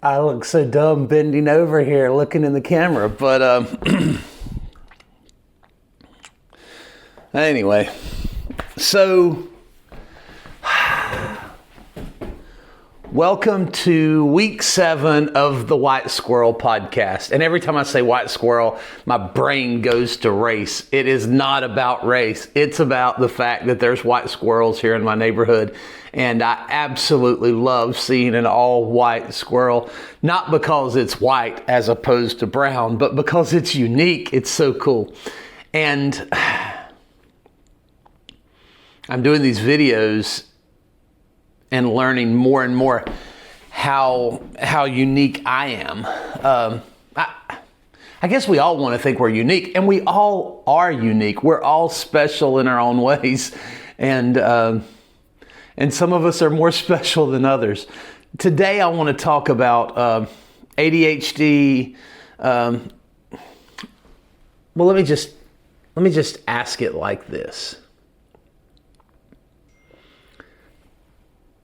I look so dumb bending over here looking in the camera, but anyway, so welcome to week 7 of the White Squirrel podcast. And every time I say White Squirrel, my brain goes to race. It is not about race. It's about the fact that there's white squirrels here in my neighborhood. And I absolutely love seeing an all white squirrel, not because it's white as opposed to brown, but because it's unique. It's so cool. And I'm doing these videos and learning more and more how unique I am. I guess we all want to think we're unique, and we all are unique. We're all special in our own ways, and some of us are more special than others. Today, I want to talk about ADHD. Well, let me just ask it like this.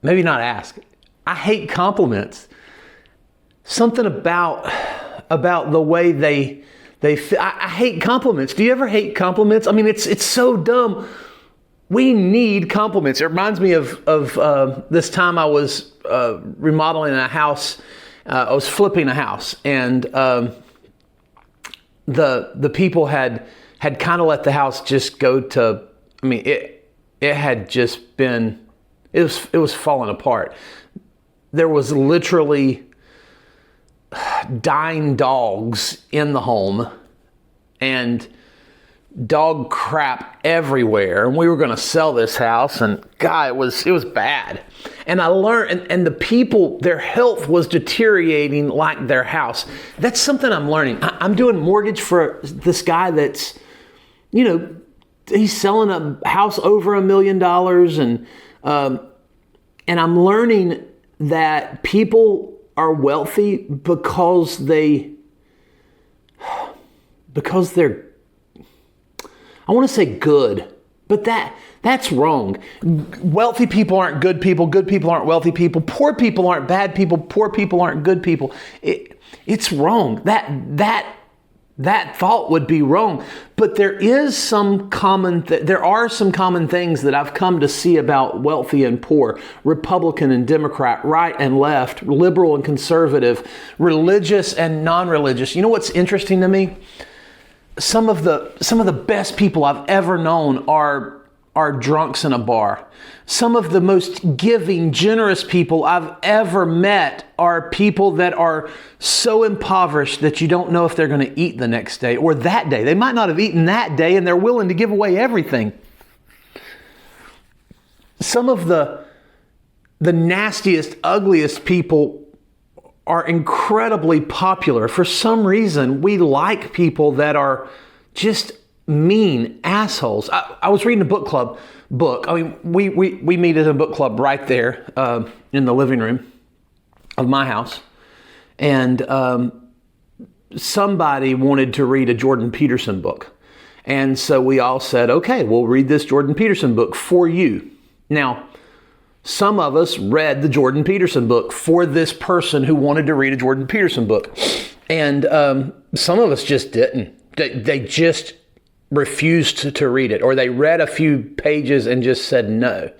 Maybe not ask. I hate compliments. Something about the way they I hate compliments. Do you ever hate compliments? I mean, it's so dumb. We need compliments. It reminds me of this time I was remodeling a house. I was flipping a house, and the people had kind of let the house just go to. I mean, it had just been. It was falling apart. There was literally dying dogs in the home and dog crap everywhere. And we were going to sell this house, and God, it was bad. And I learned, and the people, their health was deteriorating like their house. That's something I'm learning. I'm doing mortgage for this guy that's, he's selling a house over $1 million, and I'm learning that people are wealthy because they're, I want to say good, but that's wrong. Wealthy people aren't good people aren't wealthy people, poor people aren't bad people, poor people aren't good people. It's wrong. That thought would be wrong, but there are some common things that I've come to see about wealthy and poor, Republican and Democrat, right and left, liberal and conservative, religious and non-religious. You know what's interesting to me? Some of the best people I've ever known are drunks in a bar. Some of the most giving, generous people I've ever met are people that are so impoverished that you don't know if they're going to eat the next day or that day. They might not have eaten that day, and they're willing to give away everything. Some of the nastiest, ugliest people are incredibly popular. For some reason, we like people that are just mean assholes. I was reading a book club book. I mean, we meet at a book club right there in the living room of my house. And somebody wanted to read a Jordan Peterson book. And so we all said, okay, we'll read this Jordan Peterson book for you. Now, some of us read the Jordan Peterson book for this person who wanted to read a Jordan Peterson book. And some of us just didn't. They just refused to read it, or they read a few pages and just said no.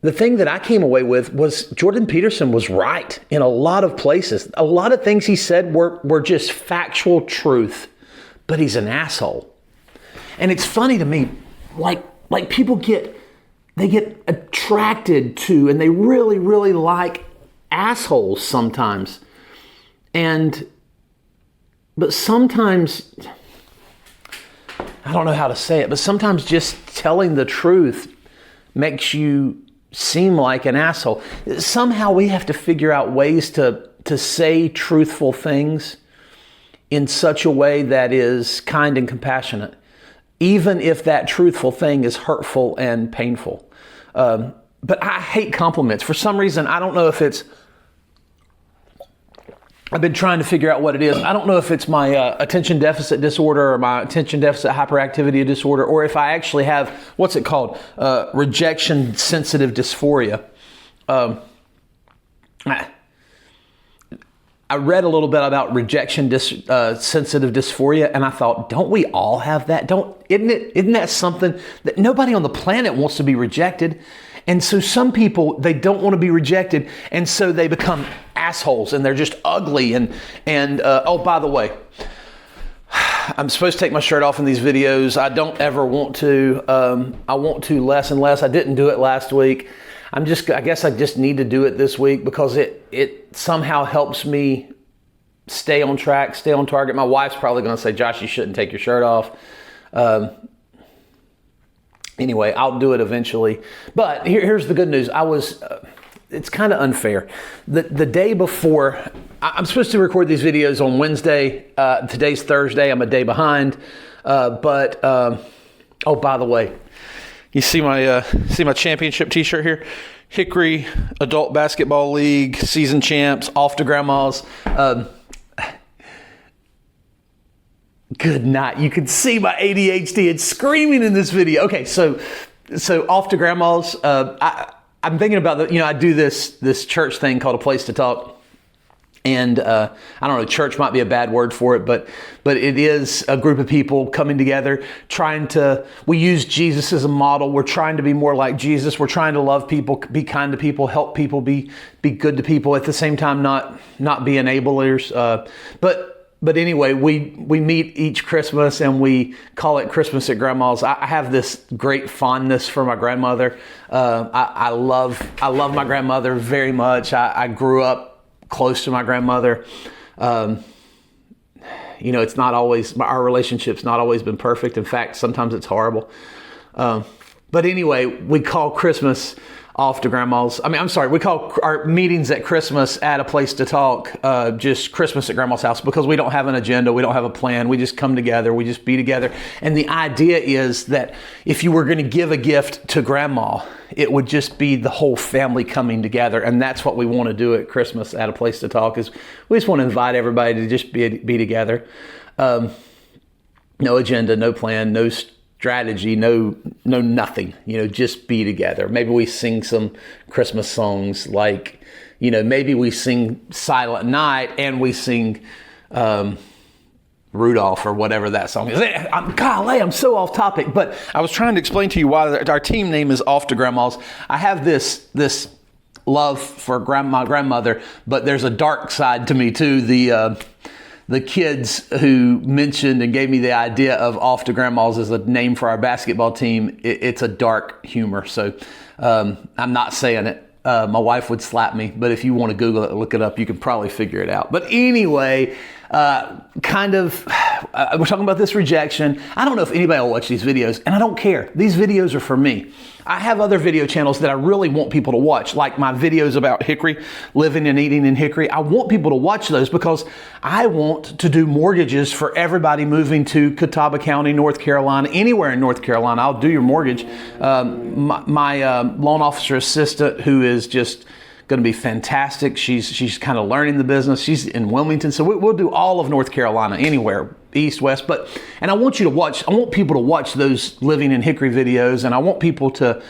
The thing that I came away with was Jordan Peterson was right in a lot of places. A lot of things he said were just factual truth, but he's an asshole. And it's funny to me, like people get attracted to, and they really, really like assholes sometimes. But sometimes, I don't know how to say it, but sometimes just telling the truth makes you seem like an asshole. Somehow we have to figure out ways to say truthful things in such a way that is kind and compassionate, even if that truthful thing is hurtful and painful. But I hate compliments. For some reason, I don't know if it's, I've been trying to figure out what it is. I don't know if it's my attention deficit disorder or my attention deficit hyperactivity disorder, or if I actually have, what's it called? Rejection sensitive dysphoria. I read a little bit about rejection sensitive dysphoria, and I thought, don't we all have that? Isn't that something that nobody on the planet wants to be rejected? And so some people, they don't want to be rejected, and so they become assholes, and they're just ugly. And oh, by the way, I'm supposed to take my shirt off in these videos. I don't ever want to. I want to less and less. I didn't do it last week. I guess I just need to do it this week because it somehow helps me stay on track, stay on target. My wife's probably going to say, Josh, you shouldn't take your shirt off. Anyway, I'll do it eventually. But here's the good news. It's kind of unfair. The day before, I'm supposed to record these videos on Wednesday. Today's Thursday. I'm a day behind. Oh, by the way, you see my championship T-shirt here? Hickory Adult Basketball League season champs, off to Grandma's. Good night. You can see my ADHD. It's screaming in this video. Okay, so off to Grandma's. I'm thinking about I do this church thing called A Place to Talk. And I don't know, church might be a bad word for it, but it is a group of people coming together, we use Jesus as a model. We're trying to be more like Jesus. We're trying to love people, be kind to people, help people, be good to people, at the same time not be enablers. But anyway, we meet each Christmas and we call it Christmas at Grandma's. I have this great fondness for my grandmother. I love my grandmother very much. I grew up close to my grandmother. It's not always, our relationship's not always been perfect. In fact, sometimes it's horrible. But anyway, we call Christmas off to Grandma's. We call our meetings at Christmas at A Place to Talk just Christmas at Grandma's house, because we don't have an agenda. We don't have a plan. We just come together. We just be together. And the idea is that if you were going to give a gift to Grandma, it would just be the whole family coming together. And that's what we want to do at Christmas at A Place to Talk, is we just want to invite everybody to just be together. No agenda, no plan, no strategy, no nothing, just be together. Maybe we sing some Christmas songs, like, maybe we sing Silent Night and we sing Rudolph or whatever that song is. I'm so off topic, but I was trying to explain to you why our team name is Off to Grandma's. I have this love for my grandmother, but there's a dark side to me too. The kids who mentioned and gave me the idea of Off to Grandma's as a name for our basketball team, it's a dark humor. So I'm not saying it. My wife would slap me, but if you want to Google it, look it up, you can probably figure it out. But anyway, we're talking about this rejection. I don't know if anybody will watch these videos, and I don't care. These videos are for me. I have other video channels that I really want people to watch, like my videos about Hickory, living and eating in Hickory. I want people to watch those because I want to do mortgages for everybody moving to Catawba County, North Carolina, anywhere in North Carolina. I'll do your mortgage. My loan officer assistant, who is just going to be fantastic. She's kind of learning the business. She's in Wilmington. So we'll do all of North Carolina, anywhere, east, west. And I want people to watch those living in Hickory videos, and I want people to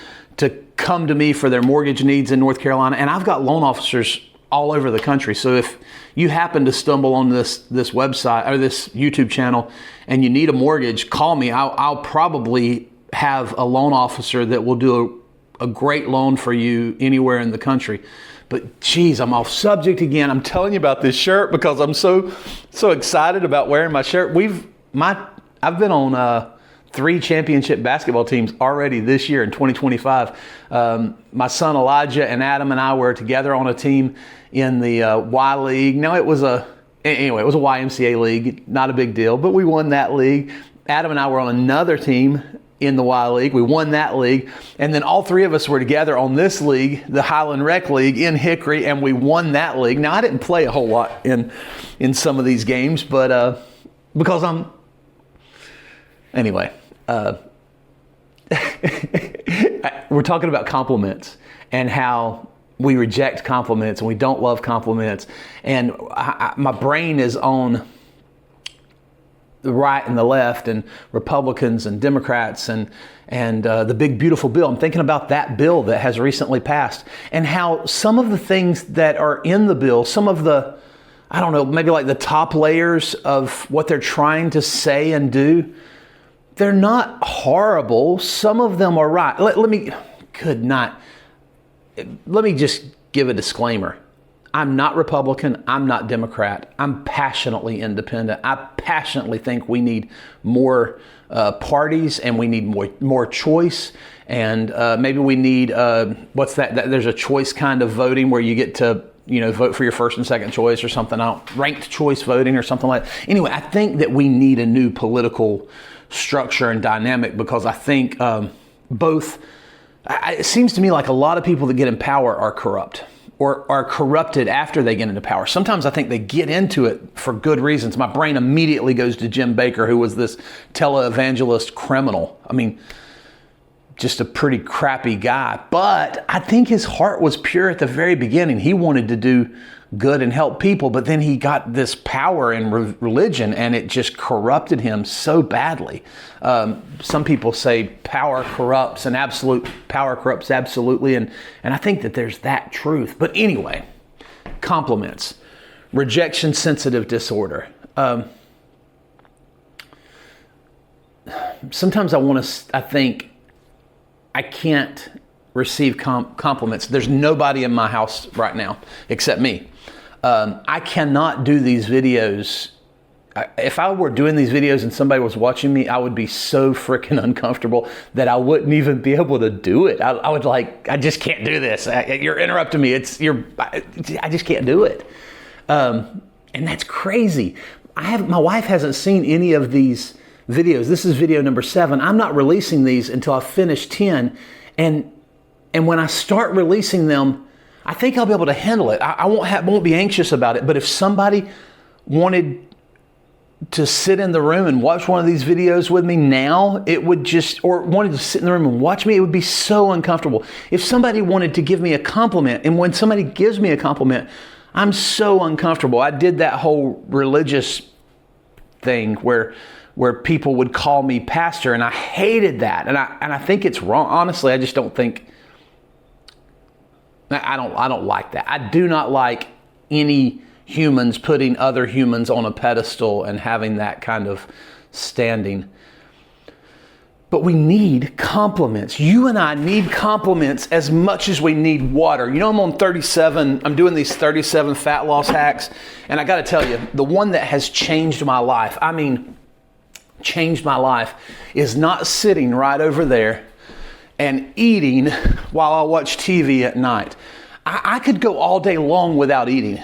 come to me for their mortgage needs in North Carolina. And I've got loan officers all over the country. So if you happen to stumble on this website or this YouTube channel and you need a mortgage, call me. I'll probably have a loan officer that will do a great loan for you anywhere in the country. But geez, I'm off subject again. I'm telling you about this shirt because I'm so excited about wearing my shirt. I've been on 3 championship basketball teams already this year in 2025. My son Elijah and Adam and I were together on a team in the Y League. Now it was a YMCA league, not a big deal, but we won that league. Adam and I were on another team in the Y League. We won that league. And then all 3 of us were together on this league, the Highland Rec League in Hickory, and we won that league. Now, I didn't play a whole lot in some of these games, but because anyway, we're talking about compliments and how we reject compliments and we don't love compliments. And my brain is on the right and the left, and Republicans and Democrats and the big beautiful bill. I'm thinking about that bill that has recently passed, and how some of the things that are in the bill, some of the I don't know, maybe like the top layers of what they're trying to say and do, they're not horrible. Some of them are right. Let me just give a disclaimer. I'm not Republican. I'm not Democrat. I'm passionately independent. I passionately think we need more parties, and we need more choice. And maybe we need, there's a choice kind of voting where you get to, vote for your first and second choice or something. Ranked choice voting or something like that. Anyway, I think that we need a new political structure and dynamic, because I think it seems to me like a lot of people that get in power are corrupt, or are corrupted after they get into power. Sometimes I think they get into it for good reasons. My brain immediately goes to Jim Baker, who was this televangelist criminal. I mean, just a pretty crappy guy. But I think his heart was pure at the very beginning. He wanted to do good and help people, but then he got this power in religion, and it just corrupted him so badly. Some people say power corrupts, and absolute power corrupts absolutely, and I think that there's that truth. But anyway, compliments, rejection sensitive disorder. Sometimes I think I can't receive compliments. There's nobody in my house right now except me. I cannot do these videos. If I were doing these videos and somebody was watching me, I would be so freaking uncomfortable that I wouldn't even be able to do it. I would I just can't do this. You're interrupting me. I just can't do it. And that's crazy. My wife hasn't seen any of these videos. This is video number 7. I'm not releasing these until I finish 10. And when I start releasing them, I think I'll be able to handle it. I won't be anxious about it. But if somebody wanted to sit in the room and watch one of these videos with me now, or wanted to sit in the room and watch me, it would be so uncomfortable. If somebody wanted to give me a compliment, and when somebody gives me a compliment, I'm so uncomfortable. I did that whole religious thing where people would call me pastor, and I hated that. And I think it's wrong. Honestly, I just don't think, I don't like that. I do not like any humans putting other humans on a pedestal and having that kind of standing. But we need compliments. You and I need compliments as much as we need water. I'm on 37. I'm doing these 37 fat loss hacks. And I got to tell you, the one that has changed my life, changed my life, is not sitting right over there and eating while I watch TV at night. I could go all day long without eating.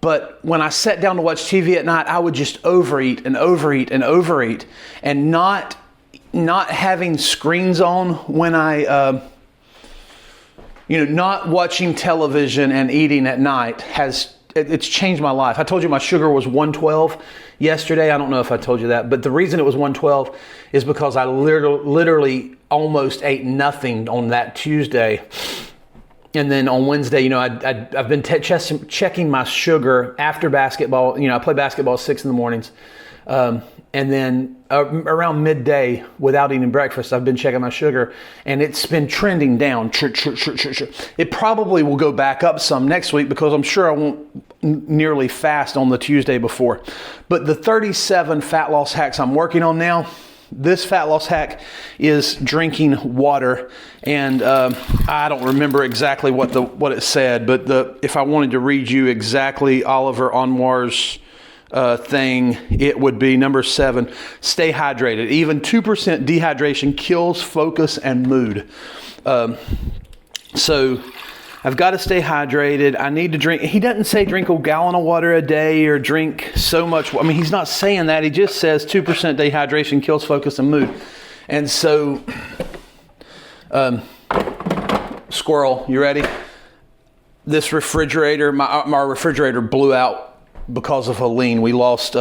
But when I sat down to watch TV at night, I would just overeat and overeat and overeat, and not having screens on when not watching television and eating at night it's changed my life. I told you my sugar was 112 yesterday. I don't know if I told you that, but the reason it was 112 is because I literally almost ate nothing on that Tuesday. And then on Wednesday, I've been checking my sugar after basketball. I play basketball at 6 in the mornings. And then around midday, without eating breakfast, I've been checking my sugar, and it's been trending down. It probably will go back up some next week, because I'm sure I won't nearly fast on the Tuesday before. But the 37 fat loss hacks I'm working on now, this fat loss hack is drinking water. And I don't remember exactly what it said, but if I wanted to read you exactly Oliver Anwar's thing, it would be number 7, stay hydrated. Even 2% dehydration kills focus and mood. So I've got to stay hydrated. I need to drink. He doesn't say drink a gallon of water a day or drink so much. He's not saying that. He just says 2% dehydration kills focus and mood. And so, Squirrel, you ready? This refrigerator, my refrigerator blew out because of a lean. We lost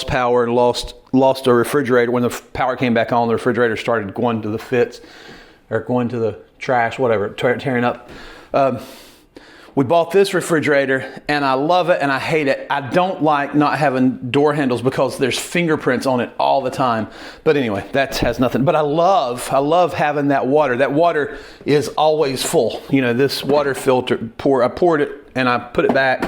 power and lost a refrigerator. When the power came back on, the refrigerator started going to the fits, or going to the trash, whatever, tearing up. We bought this refrigerator, and I love it and I hate it. I don't like not having door handles because there's fingerprints on it all the time. But anyway, that has nothing. But I love having that water. That water is always full. This water filter, I poured it and I put it back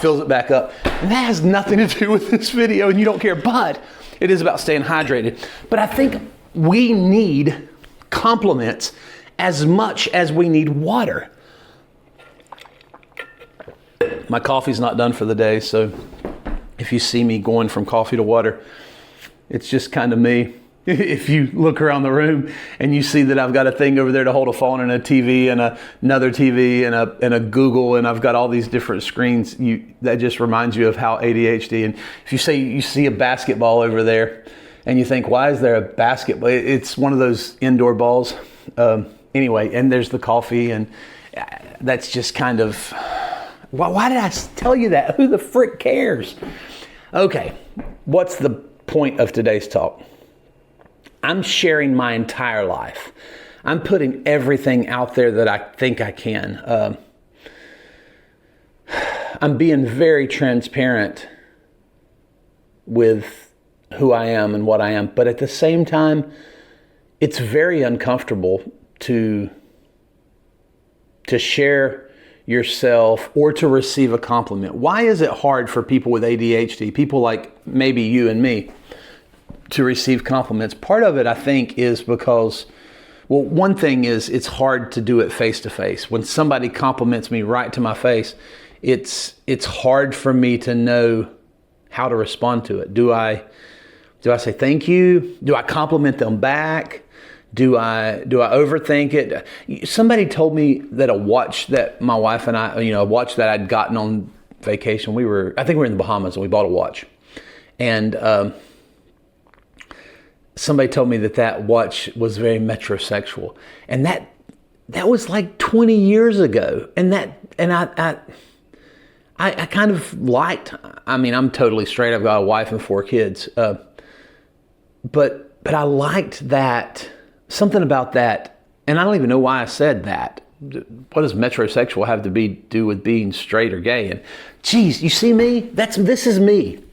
fills it back up. And that has nothing to do with this video, and you don't care, but it is about staying hydrated. But I think we need compliments as much as we need water. My coffee's not done for the day, so if you see me going from coffee to water, it's just kind of me. If you look around the room and you see that I've got a thing over there to hold a phone and a TV and another TV and a Google, and I've got all these different screens, that just reminds you of how ADHD. And if you say you see a basketball over there and you think, why is there a basketball? It's one of those indoor balls. Anyway, and there's the coffee, and that's just kind of, why did I tell you that? Who the frick cares? Okay, what's the point of today's talk? I'm sharing my entire life. I'm putting everything out there that I think I can. I'm being very transparent with who I am and what I am. But at the same time, it's very uncomfortable to share yourself or to receive a compliment. Why is it hard for people with ADHD, people like maybe you and me, to receive compliments? Part of it, I think, is because, well, one thing is it's hard to do it face to face. When somebody compliments me right to my face, it's hard for me to know how to respond to it. Do I say thank you? Do I compliment them back? Do I overthink it? Somebody told me that a watch that my wife and I, a watch that I'd gotten on vacation, I think we were in the Bahamas and we bought a watch. And somebody told me that watch was very metrosexual, and that was like 20 years ago. And I kind of liked. I mean, I'm totally straight. I've got a wife and 4 kids, but I liked that, something about that, and I don't even know why I said that. What does metrosexual have to do with being straight or gay? And geez, you see me? This is me.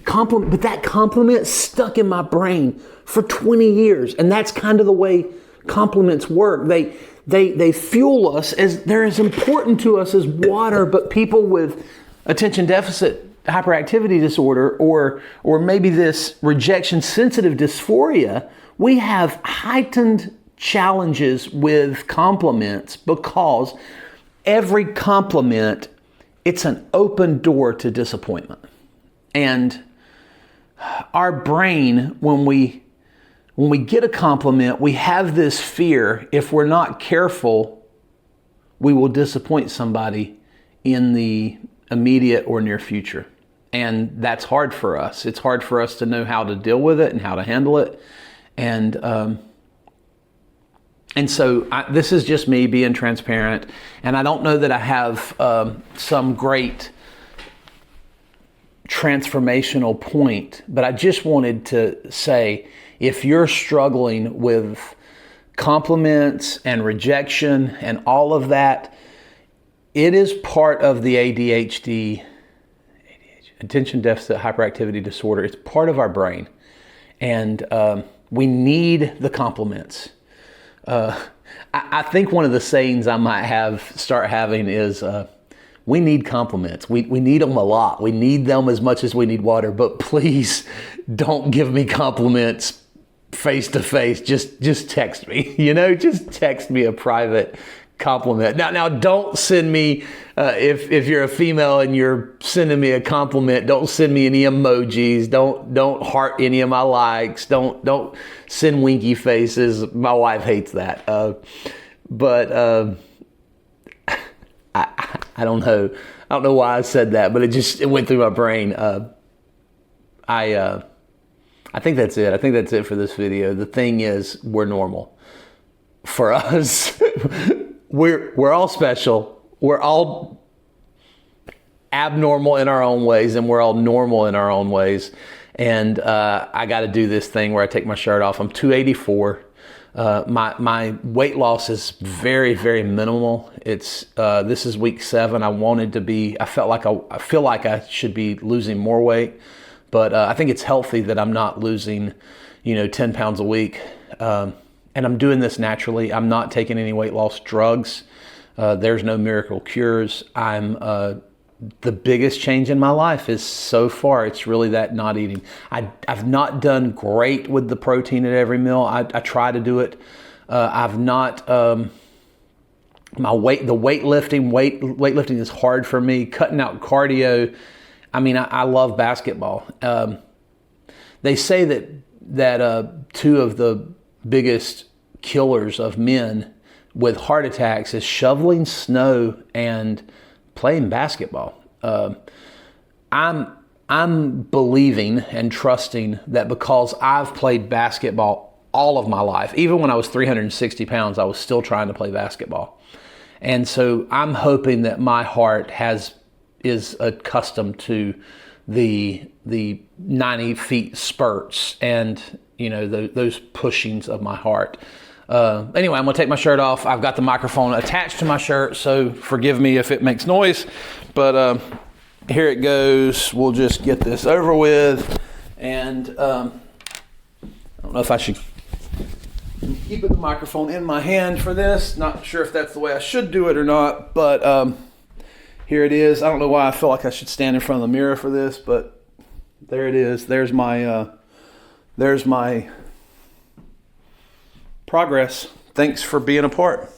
But that compliment stuck in my brain for 20 years. And that's kind of the way compliments work. They fuel us, as they're as important to us as water, but people with attention deficit hyperactivity disorder or maybe this rejection sensitive dysphoria, we have heightened challenges with compliments because every compliment, it's an open door to disappointment. And our brain, when we get a compliment, we have this fear, if we're not careful, we will disappoint somebody in the immediate or near future. And that's hard for us. It's hard for us to know how to deal with it and how to handle it. And so this is just me being transparent. And I don't know that I have some great transformational point, but I just wanted to say, if you're struggling with compliments and rejection and all of that, it is part of the ADHD, attention deficit hyperactivity disorder. It's part of our brain, and we need the compliments. I think one of the sayings I might start having is, we need compliments. We need them a lot. We need them as much as we need water. But please don't give me compliments face to face. Just text me. Just text me a private compliment. Now don't send me if you're a female and you're sending me a compliment. Don't send me any emojis. Don't heart any of my likes. Don't send winky faces. My wife hates that. But I don't know. I don't know why I said that, but it went through my brain. I think that's it. I think that's it for this video. The thing is, we're normal. For us, we're all special. We're all abnormal in our own ways, and we're all normal in our own ways. And I got to do this thing where I take my shirt off. I'm 284. My weight loss is very, very minimal. This is week 7. I feel like I should be losing more weight, but I think it's healthy that I'm not losing, 10 pounds a week. And I'm doing this naturally. I'm not taking any weight loss drugs. There's no miracle cures. I'm the biggest change in my life is so far, it's really that not eating. I've not done great with the protein at every meal. I try to do it. I've not, the weightlifting is hard for me. Cutting out cardio. I mean, I love basketball. They say that two of the biggest killers of men with heart attacks is shoveling snow and playing basketball. I'm believing and trusting that because I've played basketball all of my life, even when I was 360 pounds, I was still trying to play basketball. And so I'm hoping that my heart is accustomed to the 90 feet spurts and, those pushings of my heart. Anyway, I'm gonna take my shirt off. I've got the microphone attached to my shirt, so forgive me if it makes noise, but here it goes. We'll just get this over with, and I don't know if I should keep the microphone in my hand for this. Not sure if that's the way I should do it or not, but here it is. I don't know why I feel like I should stand in front of the mirror for this, but there it is. There's my progress. Thanks for being a part.